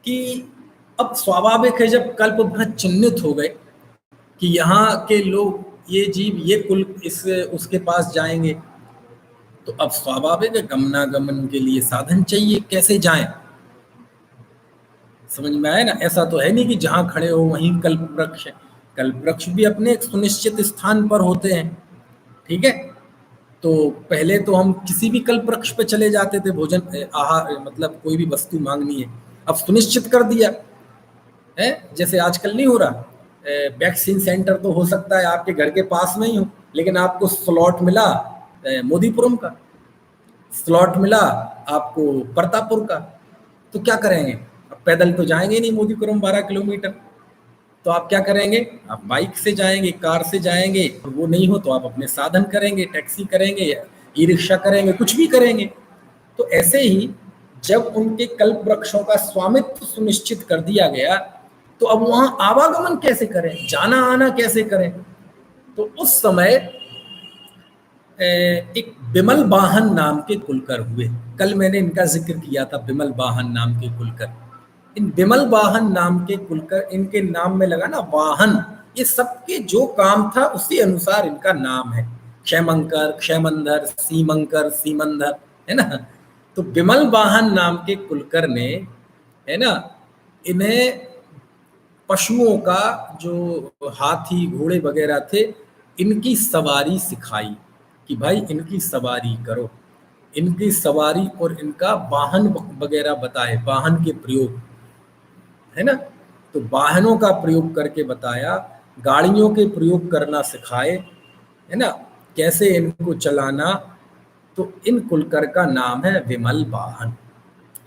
कि अब स्वाभाविक है जब कल्प वृक्ष चिन्हित हो गए कि यहाँ के लोग, ये जीव, ये कुल इस उसके पास जाएंगे, तो अब स्वाभाविक है गमनागमन के लिए साधन चाहिए, कैसे जाएं? समझ में आया ना? ऐसा तो है नहीं कि जहां खड़े हो वहीं कल्प वृक्ष है। कल्प वृक्ष भी अपने एक सुनिश्चित स्थान पर होते हैं। ठीक है, तो पहले तो हम किसी भी कल्प वृक्ष पे चले जाते थे, भोजन आहार मतलब कोई भी वस्तु मांगनी है, अब सुनिश्चित कर दिया है। जैसे आजकल नहीं हो रहा, वैक्सीन सेंटर तो हो सकता है आपके घर के पास में ही हो, लेकिन आपको स्लॉट मिला मोदीपुरम का, स्लॉट मिला आपको प्रतापपुर का, तो क्या करेंगे? अब पैदल तो जाएंगे नहीं मोदीपुरम 12 किलोमीटर, तो आप क्या करेंगे? आप बाइक से जाएंगे, कार से जाएंगे, और वो नहीं हो तो आप अपने साधन करेंगे, टैक्सी करेंगे, ई रिक्शा करेंगे, कुछ भी करेंगे। तो ऐसे ही जब उनके कल्प वृक्षों का स्वामित्व सुनिश्चित कर दिया गया, तो अब वहां आवागमन कैसे करें, जाना आना कैसे करें? तो उस समय एक बिमल वाहन नाम के कुलकर हुए। कल मैंने इनका जिक्र किया था, बिमल वाहन नाम के कुलकर। इन बिमल वाहन नाम के कुलकर, इनके नाम में लगा ना वाहन, ये सबके जो काम था उसी अनुसार इनका नाम है। क्षयमंकर, क्षयमंधर, सीमंकर, सीमंधर, है ना? तो बिमल वाहन नाम के कुलकर ने, है ना, इन्हें पशुओं का, जो हाथी घोड़े वगैरह थे, इनकी सवारी सिखाई कि भाई इनकी सवारी करो, इनकी सवारी और इनका वाहन वगैरह बताए, वाहन के प्रयोग, है ना? तो वाहनों का प्रयोग करके बताया, गाड़ियों के प्रयोग करना सिखाए, है ना, कैसे इनको चलाना। तो इन कुलकर का नाम है विमल वाहन।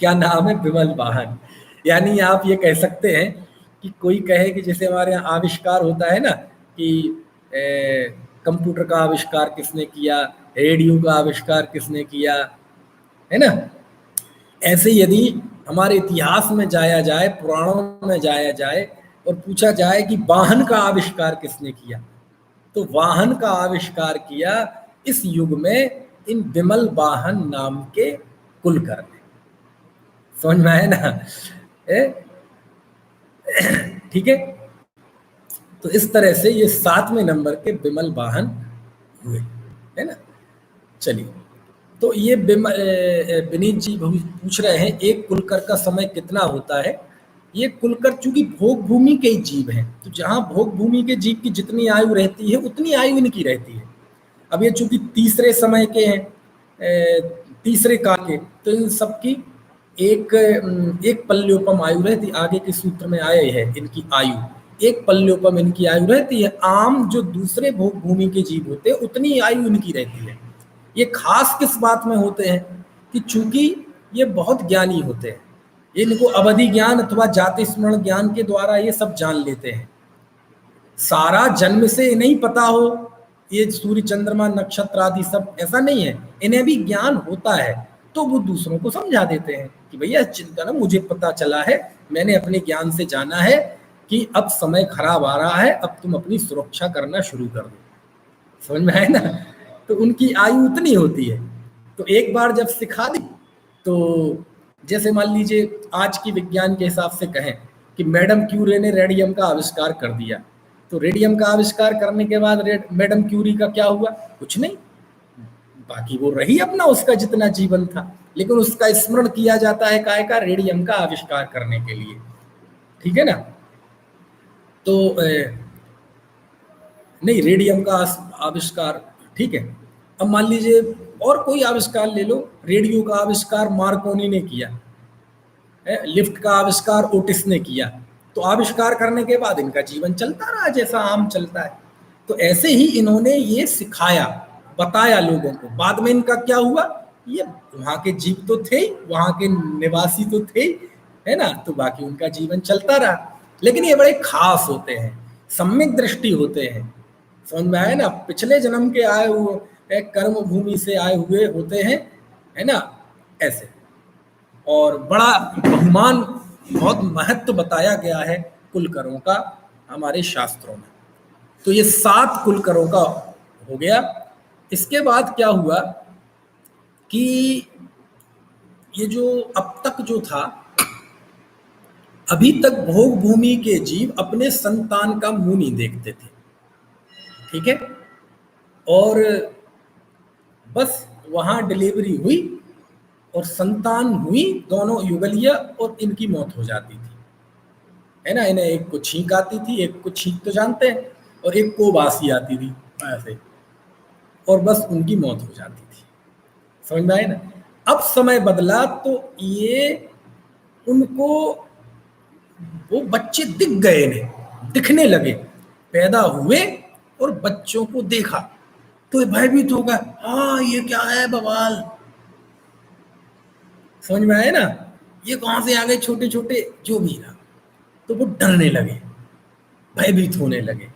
क्या नाम है? विमल वाहन। यानी आप ये कह सकते हैं कि कोई कहे कि जैसे हमारे यहाँ आविष्कार होता है ना कि कंप्यूटर का आविष्कार किसने किया, रेडियो का आविष्कार किसने किया, है ना? ऐसे यदि हमारे इतिहास में जाया जाए, पुराणों में जाया जाए और पूछा जाए कि वाहन का आविष्कार किसने किया, तो वाहन का आविष्कार किया इस युग में इन विमल वाहन नाम के कुलकर ने। समझ में आया ना? ठीक है, तो इस तरह से ये 7वें नंबर के विमल वाहन हुए, है ना? चलिए, तो ये विनीत जी पूछ रहे हैं एक कुलकर का समय कितना होता है। ये कुलकर चूंकि भोग भूमि के जीव हैं, तो जहां भोग भूमि के जीव की जितनी आयु रहती है उतनी आयु इनकी रहती है। अब ये चूंकि तीसरे समय के हैं, तीसरे काल के, तो इन सबकी एक पल्योपम आयु रहती। आगे के सूत्र में आए है इनकी आयु, एक पल्योपम इनकी आयु रहती है। आम जो दूसरे भोग भूमि के जीव होते हैं उतनी आयु इनकी रहती है। ये खास किस बात में होते हैं कि चूंकि ये बहुत ज्ञानी होते हैं, इनको अवधि ज्ञान अथवा जाति स्मरण ज्ञान के द्वारा ये सब जान लेते हैं। सारा जन्म से नहीं पता हो ये सूर्य चंद्रमा नक्षत्र आदि सब, ऐसा नहीं है, इन्हें भी ज्ञान होता है, तो वो दूसरों को समझा देते हैं कि भैया चिंता ना, मुझे पता चला है, मैंने अपने ज्ञान से जाना है कि अब समय खराब आ रहा है, अब तुम अपनी सुरक्षा करना शुरू कर दो। समझ में आए ना? तो उनकी आयु उतनी होती है। तो एक बार जब सिखा दी, तो जैसे मान लीजिए आज की विज्ञान के हिसाब से कहें कि मैडम क्यूरी ने रेडियम का आविष्कार कर दिया, तो रेडियम का आविष्कार करने के बाद मैडम क्यूरी का क्या हुआ? कुछ नहीं, बाकी वो रही अपना उसका जितना जीवन था, लेकिन उसका स्मरण किया जाता है काय का? रेडियम का आविष्कार करने के लिए। ठीक है ना? तो नहीं, रेडियम का आविष्कार ठीक है। अब मान लीजिए और कोई आविष्कार ले लो, रेडियो का आविष्कार मार्कोनी ने किया है, लिफ्ट का आविष्कार ओटिस ने किया, तो आविष्कार करने के बाद इनका जीवन चलता रहा जैसा आम चलता है। तो ऐसे ही इन्होंने ये सिखाया, बताया लोगों को। बाद में इनका क्या हुआ? ये वहां के जीव तो थे ही, वहां के निवासी तो थे ही, है ना, तो बाकी उनका जीवन चलता रहा। लेकिन ये बड़े खास होते हैं, सम्यक दृष्टि होते हैं, समझ में आया ना? पिछले जन्म के आए हुए, कर्म भूमि से आए हुए होते हैं, है ना, ऐसे। और बड़ा बहुमान, बहुत महत्व बताया गया है कुलकरों का हमारे शास्त्रों में। तो ये 7 कुलकरों का हो गया। इसके बाद क्या हुआ कि ये जो अब तक जो था, अभी तक भोग भूमि के जीव अपने संतान का मुंह नहीं देखते थे, ठीक है, और बस वहां डिलीवरी हुई और संतान हुई, दोनों युगलिया, और इनकी मौत हो जाती थी, है ना। इन्हें एक को छींक आती थी, एक को छींक तो जानते हैं, और एक को बासी आती थी ऐसे, और बस उनकी मौत हो जाती थी। समझ में आए ना? अब समय बदला तो ये उनको वो बच्चे दिख गए, इन्हें दिखने लगे, पैदा हुए और बच्चों को देखा तो भयभीत हो गया, हाँ ये क्या है बवाल। समझ में आया ना? ये कहां से आ गए छोटे छोटे, जो भी ना, तो वो डरने लगे, भयभीत होने लगे,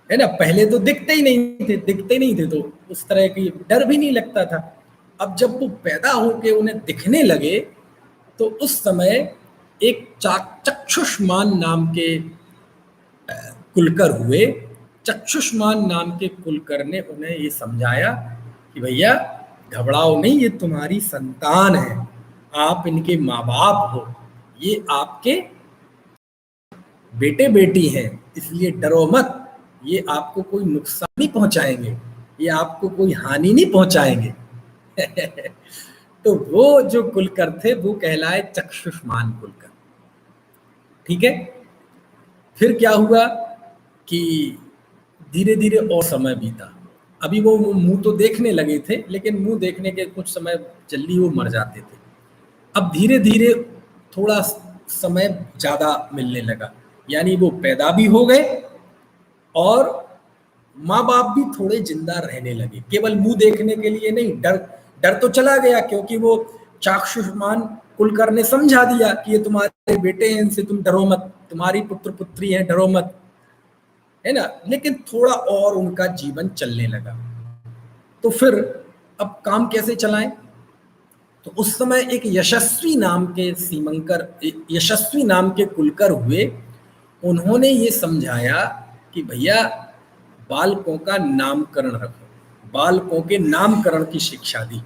है ना। पहले तो दिखते ही नहीं थे, तो उस तरह की डर भी नहीं लगता था। अब जब वो पैदा होके उन्हें दिखने लगे तो उस समय एक चक्षुष्मान नाम के कुलकर हुए। चक्षुष्मान नाम के कुलकर ने उन्हें ये समझाया कि भैया घबराओ नहीं, ये तुम्हारी संतान है, आप इनके माँ बाप हो, ये आपके बेटे बेटी हैं, इसलिए डरो मत, ये आपको कोई नुकसान नहीं पहुंचाएंगे, ये आपको कोई हानि नहीं पहुंचाएंगे। तो वो जो कुलकर थे वो कहलाए चक्षुष्मान कुलकर। ठीक है। फिर क्या हुआ कि धीरे धीरे और समय बीता। अभी वो मुंह तो देखने लगे थे, लेकिन मुंह देखने के कुछ समय जल्दी वो मर जाते थे। अब धीरे धीरे थोड़ा समय ज्यादा मिलने लगा, यानी वो पैदा भी हो गए और माँ बाप भी थोड़े जिंदा रहने लगे। केवल मुंह देखने के लिए नहीं, डर डर तो चला गया, क्योंकि वो चाक्षुष्मान कुलकर ने समझा दिया कि ये तुम्हारे बेटे हैं, इनसे तुम डरो मत, तुम्हारी पुत्र पुत्री हैं, डरो मत, है ना। लेकिन थोड़ा और उनका जीवन चलने लगा। तो फिर अब काम कैसे चलाएं? तो उस समय एक यशस्वी नाम के सीमंकर, यशस्वी नाम के कुलकर हुए। उन्होंने ये समझाया कि भैया बालकों का नामकरण रखो, बालकों के नामकरण की शिक्षा दी।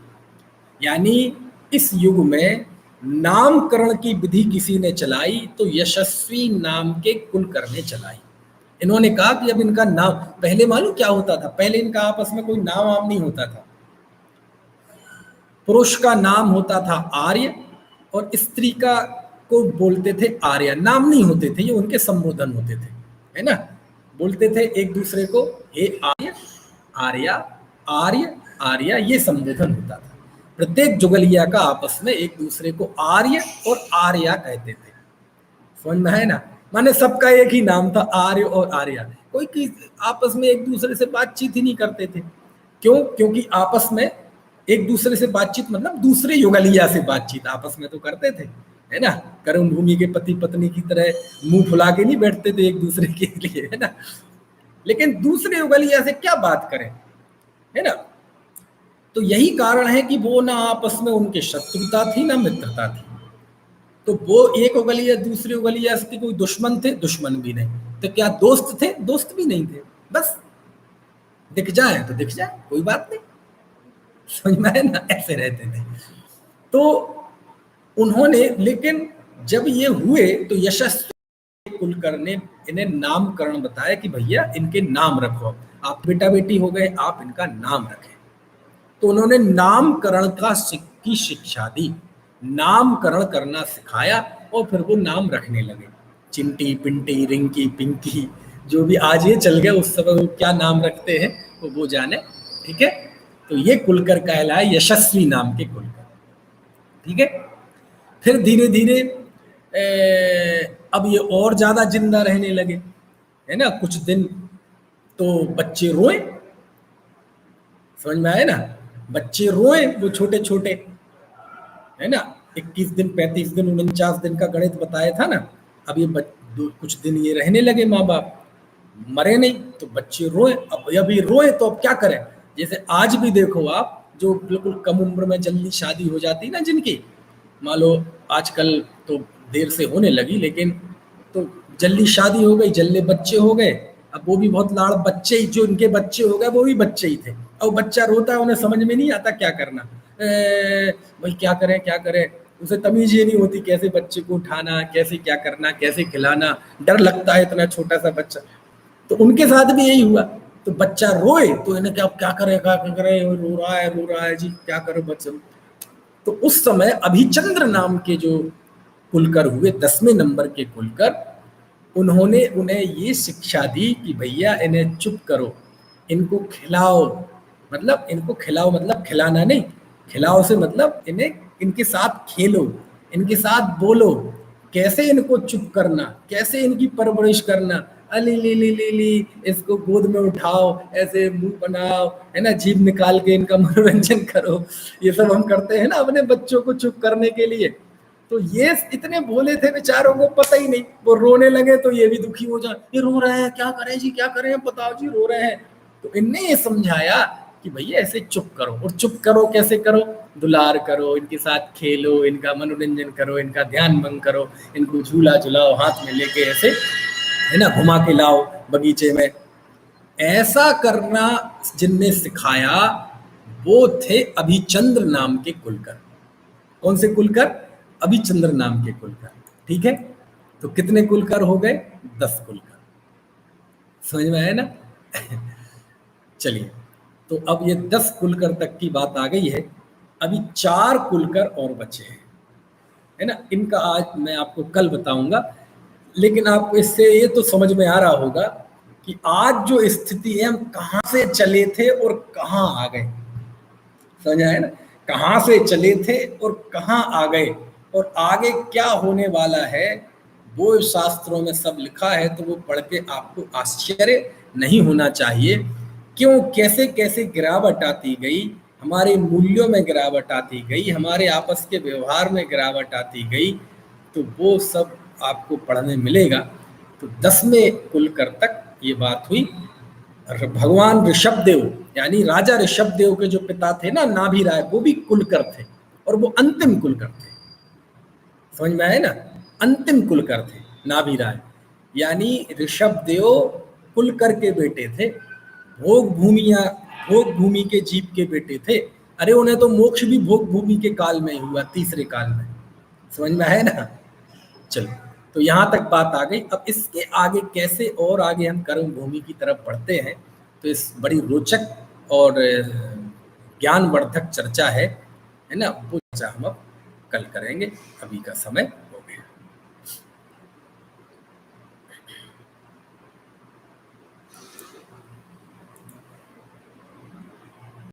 यानी इस युग में नामकरण की विधि किसी ने चलाई तो यशस्वी नाम के कुलकर ने चलाई। इन्होंने कहा कि अब इनका नाम, पहले मालूम क्या होता था? पहले इनका आपस में कोई नाम वाम नहीं होता था। पुरुष का नाम होता था आर्य और स्त्री का को बोलते थे आर्या, नाम नहीं होते थे, ये उनके संबोधन होते थे, है ना। बोलते थे एक दूसरे को हे आर्य, आर्या, आर्य, आर्या, ये संबोधन होता था। प्रत्येक जुगलिया का आपस में एक दूसरे को आर्य और आर्या कहते थे। समझ में है ना? माने सबका एक ही नाम था, आर्य और आर्या। कोई आपस में एक दूसरे से बातचीत ही नहीं करते थे। क्यों? क्योंकि आपस में एक दूसरे से बातचीत मतलब दूसरे युगलिया से बातचीत आपस में तो करते थे, है ना। कर्म भूमि के पति पत्नी की तरह मुंह फुला के नहीं बैठते थे एक दूसरे के लिए, है ना। लेकिन दूसरे युगलिया से क्या बात करें, है ना। तो यही कारण है कि वो ना आपस में उनके शत्रुता थी ना मित्रता थी। तो वो एक उगलिया दूसरी उगलिया से कोई दुश्मन थे? दुश्मन भी नहीं। तो क्या दोस्त थे? दोस्त भी नहीं थे। बस दिख जाए तो दिख जाए, कोई बात नहीं, समझ में है ना, ऐसे रहते थे। तो उन्होंने, लेकिन जब ये हुए तो यशस्वी कुलकर ने इन्हें नामकरण बताया कि भैया इनके नाम रखो, आप बेटा बेटी हो गए, आप इनका नाम रखें। तो उन्होंने नामकरण की शिक्षा दी, नामकरण करना सिखाया और फिर वो नाम रखने लगे। चिंटी, पिंटी, रिंकी, पिंकी, जो भी आज ये चल गया, उस समय वो क्या नाम रखते हैं वो जाने। ठीक है, तो ये कुलकर कहलाए यशस्वी नाम के कुलकर। ठीक है, फिर धीरे धीरे अब ये और ज्यादा जिंदा रहने लगे, है ना। कुछ दिन तो बच्चे रोए, समझ में आए ना, बच्चे रोए वो छोटे छोटे, है ना। 21 दिन, 35 दिन, 49 दिन का गणित बताया था ना। अब ये कुछ दिन ये रहने लगे, माँ बाप मरे नहीं तो बच्चे रोए। अब अभी रोए तो अब क्या करें, जैसे आज भी देखो आप, जो बिल्कुल कम उम्र में जल्दी शादी हो जाती ना जिनकी, मान लो आजकल तो देर से होने लगी, लेकिन तो जल्दी शादी हो गई, जल्दी बच्चे हो गए। अब वो भी बहुत लाड़, बच्चे ही जो इनके बच्चे हो गए वो भी बच्चे ही थे। अब बच्चा रोता है, उन्हें समझ में नहीं आता क्या करना, भाई क्या करें क्या करें, उसे तमीज ये नहीं होती कैसे बच्चे को उठाना, कैसे क्या करना, कैसे खिलाना, डर लगता है इतना छोटा सा बच्चा। तो उनके साथ भी यही हुआ, तो बच्चा रोए तो इन्हें क्या करे, क्या करे, रो रहा है जी, क्या करो बच्चे। तो उस समय अभिचंद्र नाम के जो कुलकर हुए, 10वें नंबर के कुलकर, उन्होंने उन्हें ये शिक्षा दी कि भैया इन्हें चुप करो, इनको खिलाओ, मतलब इनको खिलाओ मतलब खिलाना नहीं, खिलाओ से मतलब इन्हें इनके साथ खेलो, इनके साथ बोलो, कैसे इनको चुप करना, कैसे इनकी परवरिश करना, अली ली ली ली ली, इसको गोद में उठाओ, ऐसे मुंह बनाओ, है ना, जीभ निकाल के इनका मनोरंजन करो। ये सब हम करते हैं ना अपने बच्चों को चुप करने के लिए। तो ये इतने भोले थे बेचारों को पता ही नहीं, वो रोने लगे तो ये भी दुखी हो जाए, ये रो रहे हैं, क्या करें जी, क्या करें, बताओ जी, रो रहे हैं। तो इनने ये समझाया कि भैया ऐसे चुप करो, और चुप करो कैसे करो, दुलार करो, इनके साथ खेलो, इनका मनोरंजन करो, इनका ध्यान भंग करो, इनको झूला झुलाओ, हाथ में लेके ऐसे, है ना, घुमा के लाओ बगीचे में। ऐसा करना जिनने सिखाया वो थे अभिचंद्र नाम के कुलकर। कौन से कुलकर? अभिचंद्र नाम के कुलकर। ठीक है, तो कितने कुलकर हो गए? 10 कुलकर। समझ में आया ना? चलिए, तो अब ये 10 कुलकर तक की बात आ गई है। अभी 4 कुलकर और बचे हैं, है ना। इनका आज मैं आपको कल बताऊंगा, लेकिन आपको इससे ये तो समझ में आ रहा होगा कि आज जो स्थिति है, हम कहाँ से चले थे और कहाँ आ गए। समझ आया ना, कहाँ से चले थे और कहाँ आ गए, और आगे क्या होने वाला है वो शास्त्रों में सब लिखा है। तो वो पढ़ के आपको आश्चर्य नहीं होना चाहिए, क्यों कैसे कैसे गिरावट आती गई, हमारे मूल्यों में गिरावट आती गई, हमारे आपस के व्यवहार में गिरावट आती गई, तो वो सब आपको पढ़ने मिलेगा। तो 10वें कुलकर तक ये बात हुई। भगवान ऋषभदेव, यानी राजा ऋषभदेव के जो पिता थे ना, नाभि राय, वो भी कुलकर थे, और वो अंतिम कुलकर थे। समझ में आए ना, अंतिम कुलकर थे नाभि राय, यानी ऋषभदेव कुलकर के बेटे थे, भोग भूमि के जीव के बेटे थे। अरे उन्हें तो मोक्ष भी भोग भूमि के काल में ही हुआ, तीसरे काल में। समझ में है ना? चलो, तो यहाँ तक बात आ गई। अब इसके आगे कैसे और आगे हम कर्म भूमि की तरफ बढ़ते हैं, तो इस बड़ी रोचक और ज्ञानवर्धक चर्चा है ना, वो चर्चा हम अब कल करेंगे। अभी का समय